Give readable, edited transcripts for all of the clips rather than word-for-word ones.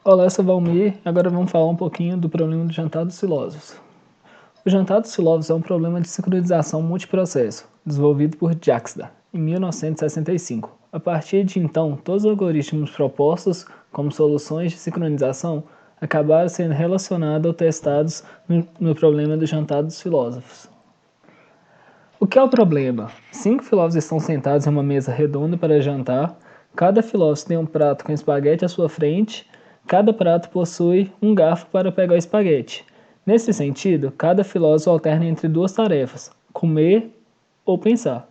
Olá, eu sou Valmir. Agora vamos falar um pouquinho do problema do jantar dos filósofos. O jantar dos filósofos é um problema de sincronização multiprocesso, desenvolvido por Dijkstra, em 1965. A partir de então, todos os algoritmos propostos como soluções de sincronização acabaram sendo relacionados ou testados no problema do jantar dos filósofos. O que é o problema? 5 filósofos estão sentados em uma mesa redonda para jantar. Cada filósofo tem um prato com espaguete à sua frente. Cada prato possui um garfo para pegar o espaguete. Nesse sentido, cada filósofo alterna entre duas tarefas: comer ou pensar.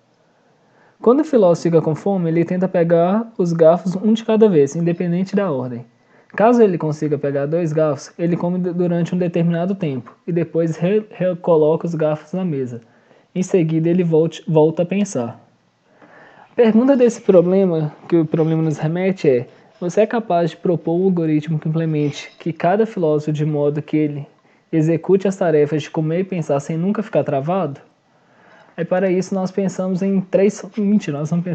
Quando o filósofo fica com fome, ele tenta pegar os garfos um de cada vez, independente da ordem. Caso ele consiga pegar 2 garfos, ele come durante um determinado tempo e depois recoloca os garfos na mesa. Em seguida, ele volta a pensar. A pergunta desse problema, que o problema nos remete, é: você é capaz de propor um algoritmo que implemente que cada filósofo de modo que ele execute as tarefas de comer e pensar sem nunca ficar travado? Aí para isso nós pensamos em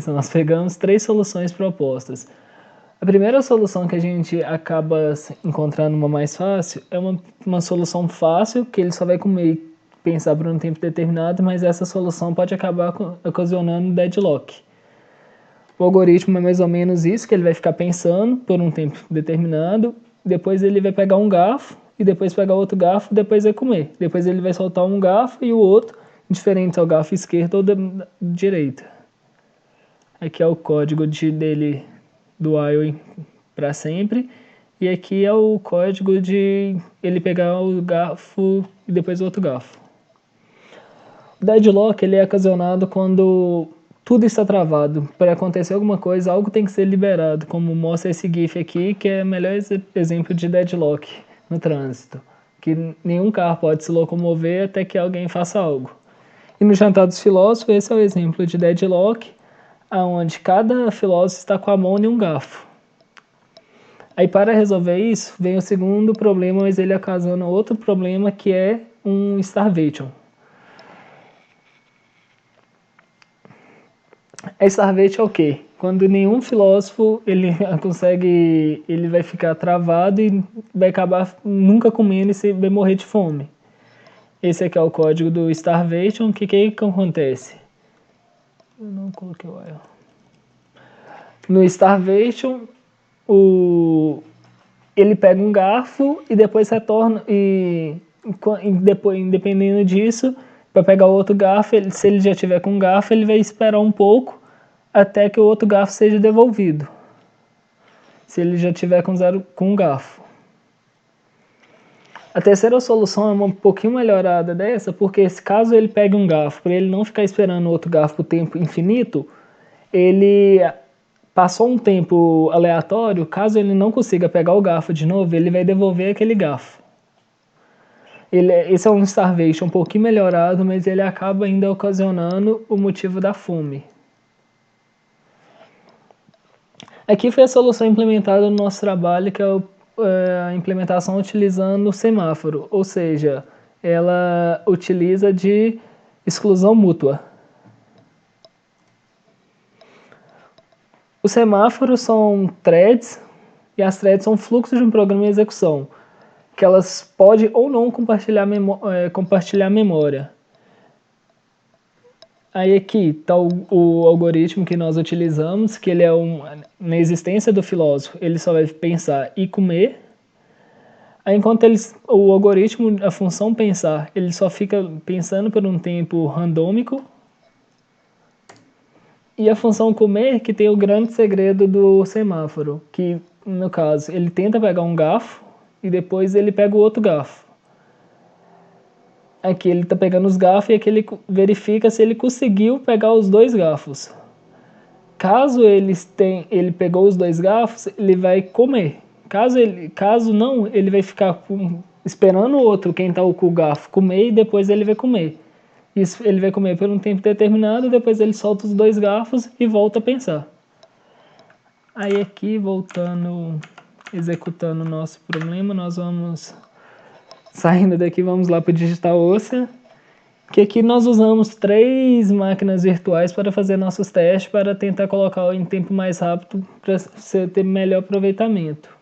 nós pegamos 3 soluções propostas. A primeira solução que a gente acaba encontrando uma mais fácil é uma solução fácil, que ele só vai comer e pensar por um tempo determinado, mas essa solução pode acabar ocasionando deadlock. O algoritmo é mais ou menos isso, que ele vai ficar pensando por um tempo determinado, depois ele vai pegar um garfo, e depois pegar outro garfo, depois vai comer. Depois ele vai soltar um garfo e o outro, diferente ao garfo esquerdo ou da direita. Aqui é o código dele do while para sempre, e aqui é o código de ele pegar o garfo e depois o outro garfo. O deadlock ele é ocasionado quando tudo está travado. Para acontecer alguma coisa, algo tem que ser liberado, como mostra esse GIF aqui, que é o melhor exemplo de deadlock no trânsito. Que nenhum carro pode se locomover até que alguém faça algo. E no jantar dos filósofos, esse é o exemplo de deadlock, onde cada filósofo está com a mão em um garfo. Aí para resolver isso, vem o segundo problema, mas ele ocasiona outro problema, que é um starvation. Starvation é o quê? Quando nenhum filósofo ele vai ficar travado e vai acabar nunca comendo e vai morrer de fome. Esse aqui é o código do starvation. O que acontece? Eu não coloquei o erro. No starvation, ele pega um garfo e depois retorna e depois, dependendo disso, para pegar o outro garfo, se ele já tiver com um garfo, ele vai esperar um pouco até que o outro garfo seja devolvido. Se ele já tiver com um garfo. A terceira solução é um pouquinho melhorada dessa, porque se caso ele pegue um garfo, para ele não ficar esperando o outro garfo por tempo infinito, ele passou um tempo aleatório, caso ele não consiga pegar o garfo de novo, ele vai devolver aquele garfo. Esse é um starvation um pouquinho melhorado, mas ele acaba ainda ocasionando o motivo da fome. Aqui foi a solução implementada no nosso trabalho, que é a implementação utilizando o semáforo, ou seja, ela utiliza de exclusão mútua. Os semáforos são threads, e as threads são fluxos de um programa em execução, que elas podem ou não compartilhar memória. Aí aqui está o algoritmo que nós utilizamos, que ele é na existência do filósofo, ele só vai pensar e comer. Aí enquanto o algoritmo, a função pensar, ele só fica pensando por um tempo randômico. E a função comer, que tem o grande segredo do semáforo, que no caso ele tenta pegar um garfo e depois ele pega o outro garfo. Aqui ele está pegando os garfos e aqui ele verifica se ele conseguiu pegar os 2 garfos. Caso ele pegou os 2 garfos, ele vai comer. Caso não, ele vai ficar esperando o outro, quem está com o garfo, comer e depois ele vai comer. Isso ele vai comer por um tempo determinado, depois ele solta os 2 garfos e volta a pensar. Aí aqui, executando o nosso problema, nós vamos saindo daqui, vamos lá para o DigitalOcean, que aqui nós usamos 3 máquinas virtuais para fazer nossos testes, para tentar colocar em tempo mais rápido, para você ter melhor aproveitamento.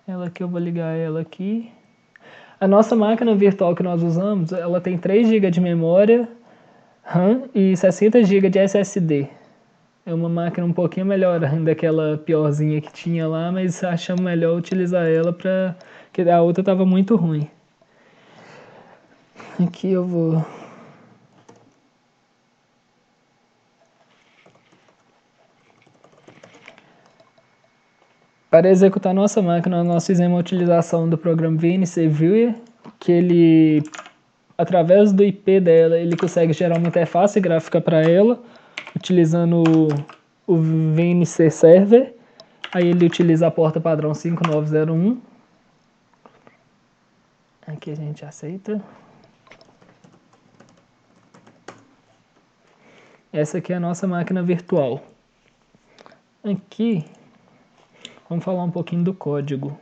Ela aqui, eu vou ligar ela aqui. A nossa máquina virtual que nós usamos, ela tem 3 GB de memória RAM e 60 GB de SSD. É uma máquina um pouquinho melhor ainda daquela piorzinha que tinha lá, mas achamos melhor utilizar ela porque a outra estava muito ruim. Aqui eu vou... Para executar nossa máquina, nós fizemos a utilização do programa VNC Viewer, que ele, através do IP dela, ele consegue gerar uma interface gráfica para ela, utilizando o VNC Server. Aí ele utiliza a porta padrão 5901. Aqui a gente aceita. Essa aqui é a nossa máquina virtual. Aqui, vamos falar um pouquinho do código.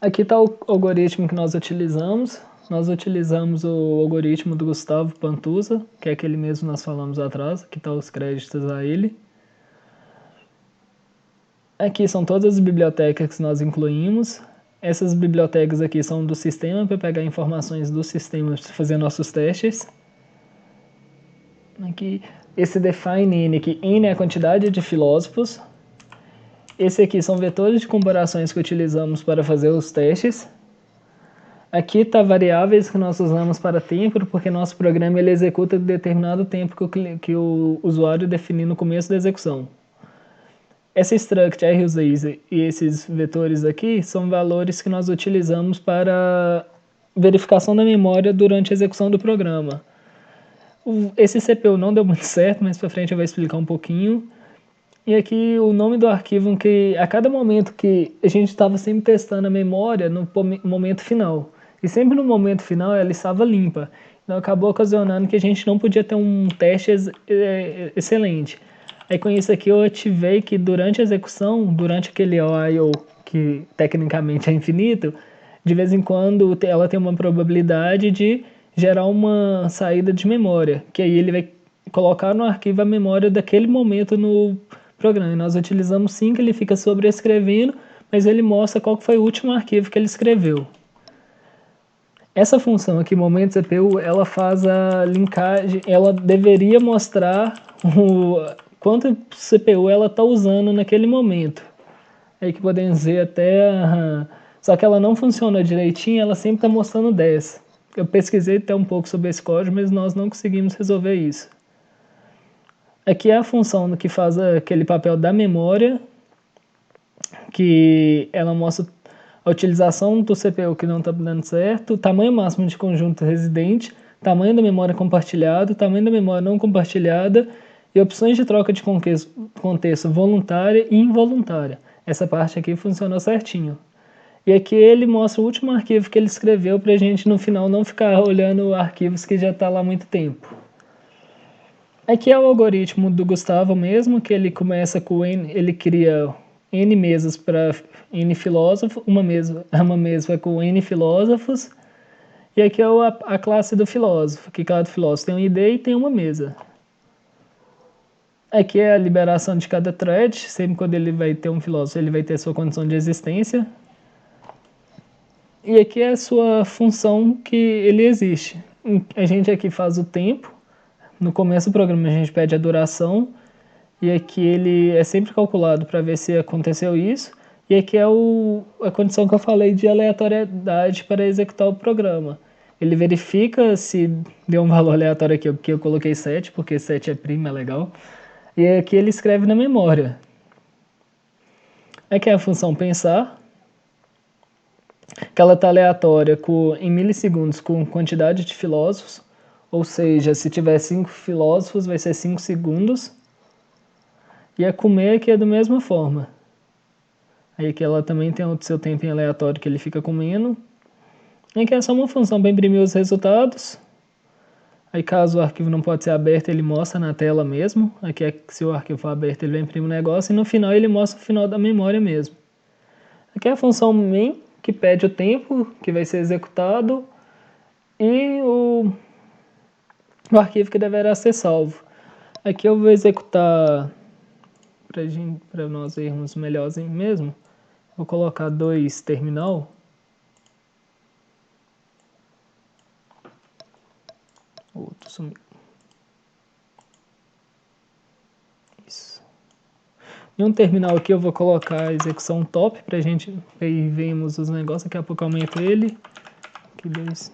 Aqui está o algoritmo que nós utilizamos. Nós utilizamos o algoritmo do Gustavo Pantusa, que é aquele mesmo que nós falamos atrás. Aqui estão os créditos a ele. Aqui são todas as bibliotecas que nós incluímos. Essas bibliotecas aqui são do sistema, para pegar informações do sistema para fazer nossos testes. Aqui, esse define n, aqui n é a quantidade de filósofos. Esse aqui são vetores de comparações que utilizamos para fazer os testes. Aqui está variáveis que nós usamos para tempo, porque nosso programa ele executa determinado tempo que o usuário definir no começo da execução. Essa struct, RUSE e esses vetores aqui são valores que nós utilizamos para verificação da memória durante a execução do programa. Esse CPU não deu muito certo, mas para frente eu vou explicar um pouquinho. E aqui o nome do arquivo que a cada momento que a gente estava sempre testando a memória no momento final. E sempre no momento final ela estava limpa. Então acabou ocasionando que a gente não podia ter um teste excelente. Aí com isso aqui eu ativei que durante a execução, durante aquele I/O que tecnicamente é infinito, de vez em quando ela tem uma probabilidade de gerar uma saída de memória. Que aí ele vai colocar no arquivo a memória daquele momento no programa. E nós utilizamos sim que ele fica sobrescrevendo, mas ele mostra qual foi o último arquivo que ele escreveu. Essa função aqui, momento CPU, ela faz a linkagem, ela deveria mostrar quanto CPU ela está usando naquele momento. Aí que podemos dizer até... Só que ela não funciona direitinho, ela sempre está mostrando 10. Eu pesquisei até um pouco sobre esse código, mas nós não conseguimos resolver isso. Aqui é a função que faz aquele papel da memória, que ela mostra a utilização do CPU que não está dando certo, o tamanho máximo de conjunto residente, tamanho da memória compartilhada, tamanho da memória não compartilhada e opções de troca de contexto voluntária e involuntária. Essa parte aqui funcionou certinho. E aqui ele mostra o último arquivo que ele escreveu para a gente no final não ficar olhando arquivos que já está lá há muito tempo. Aqui é o algoritmo do Gustavo mesmo, que ele começa com ele cria N mesas para N filósofos, uma mesa com N filósofos, e aqui é a classe do filósofo, que cada filósofo tem um ID e tem uma mesa. Aqui é a liberação de cada thread, sempre quando ele vai ter um filósofo, ele vai ter sua condição de existência. E aqui é a sua função que ele existe. A gente aqui faz o tempo. No começo do programa a gente pede a duração, e aqui ele é sempre calculado para ver se aconteceu isso, e aqui é a condição que eu falei de aleatoriedade para executar o programa. Ele verifica se deu um valor aleatório aqui, porque eu coloquei 7, porque 7 é primo, é legal, e aqui ele escreve na memória. Aqui é a função pensar, que ela está aleatória em milissegundos com quantidade de filósofos, ou seja, se tiver 5 filósofos, vai ser 5 segundos. E a comer que é da mesma forma. Aí que ela também tem o seu tempo em aleatório que ele fica comendo. E que é só uma função para imprimir os resultados. Aí caso o arquivo não pode ser aberto, ele mostra na tela mesmo. Aqui é que se o arquivo for aberto, ele vai imprimir o negócio e no final ele mostra o final da memória mesmo. Aqui é a função main, que pede o tempo que vai ser executado e o arquivo que deverá ser salvo. Aqui eu vou executar, para nós vermos melhor assim mesmo, vou colocar 2 terminal. Outro sumiu. Isso. Em um terminal aqui eu vou colocar a execução top pra gente aí vemos os negócios, daqui a pouco eu aumento ele. Aqui 2,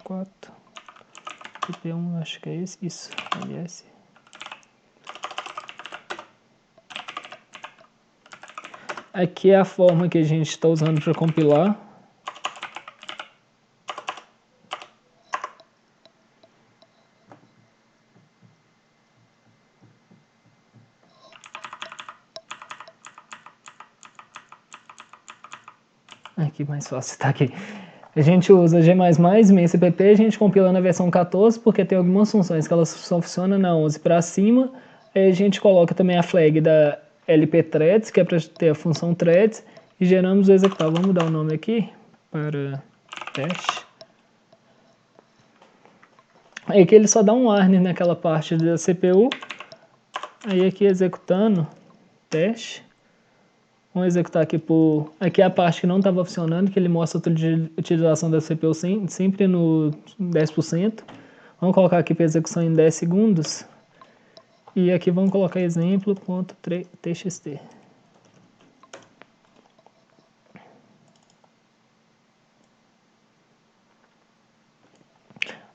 4, TP1, acho que é esse, isso, ls. Aqui é a forma que a gente está usando para compilar. Aqui mais fácil, tá aqui. A gente usa G++, MCPP, a gente compila na versão 14, porque tem algumas funções que elas só funcionam na 11 para cima. Aí a gente coloca também a flag da lpthreads, que é para ter a função threads, e geramos o executável. Vamos mudar o nome aqui para teste. Aí aqui ele só dá um warning naquela parte da CPU. Aí aqui executando teste. Vamos executar aqui por... Aqui é a parte que não estava funcionando, que ele mostra a utilização da CPU sempre no 10%. Vamos colocar aqui para execução em 10 segundos. E aqui vamos colocar exemplo.txt.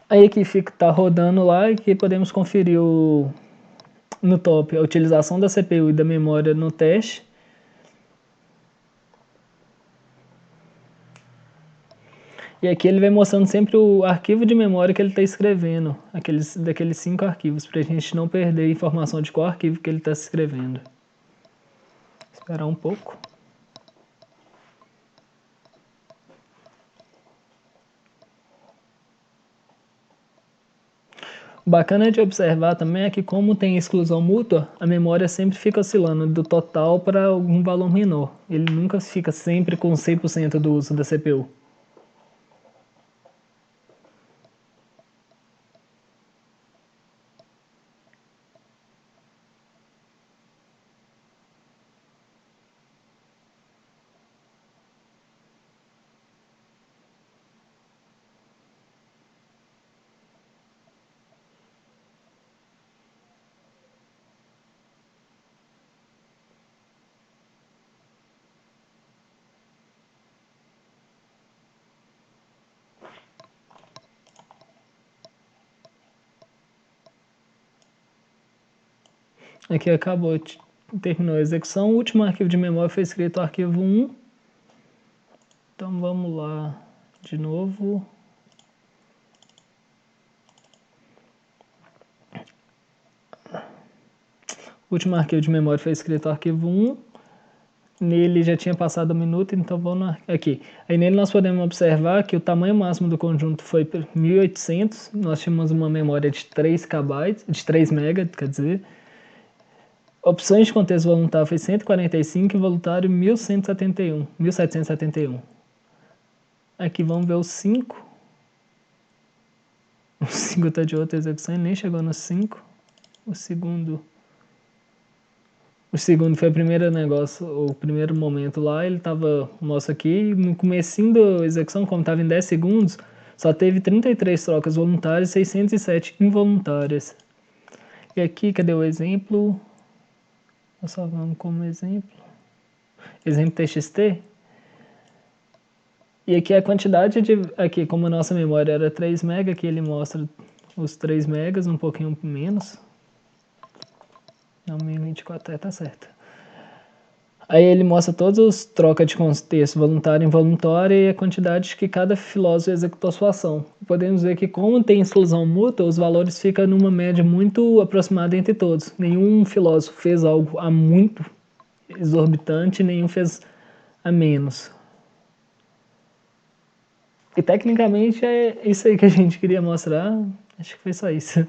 Aí aqui tá rodando lá e aqui podemos conferir no top a utilização da CPU e da memória no teste. E aqui ele vai mostrando sempre o arquivo de memória que ele está escrevendo, daqueles 5 arquivos, para a gente não perder a informação de qual arquivo que ele está escrevendo. Esperar um pouco. O bacana de observar também é que como tem exclusão mútua, a memória sempre fica oscilando do total para algum valor menor. Ele nunca fica sempre com 100% do uso da CPU. Aqui acabou, terminou a execução. O último arquivo de memória foi escrito o arquivo 1. Então vamos lá de novo. O último arquivo de memória foi escrito o arquivo 1. Nele já tinha passado 1 minuto, então vamos aqui. Aí nele nós podemos observar que o tamanho máximo do conjunto foi 1800. Nós tínhamos uma memória de 3 KB, de 3 MB, quer dizer. Opções de contexto voluntário foi 145 e voluntário 1771. Aqui vamos ver o 5. O 5 está de outra execução, ele nem chegou no 5. O segundo foi o primeiro negócio, o primeiro momento lá, ele tava, mostra aqui, no comecinho da execução, como estava em 10 segundos, só teve 33 trocas voluntárias e 607 involuntárias. E aqui, cadê o exemplo? Nós só vamos como exemplo. Exemplo TXT. E aqui a quantidade de... Aqui, como a nossa memória era 3 MB, aqui ele mostra os 3 MB, um pouquinho menos. Não, 1024, tá certo. Aí ele mostra todas as trocas de contexto, voluntário e involuntário, e a quantidade que cada filósofo executou sua ação. Podemos ver que como tem exclusão mútua, os valores ficam numa média muito aproximada entre todos. Nenhum filósofo fez algo a muito exorbitante, nenhum fez a menos. E tecnicamente é isso aí que a gente queria mostrar. Acho que foi só isso.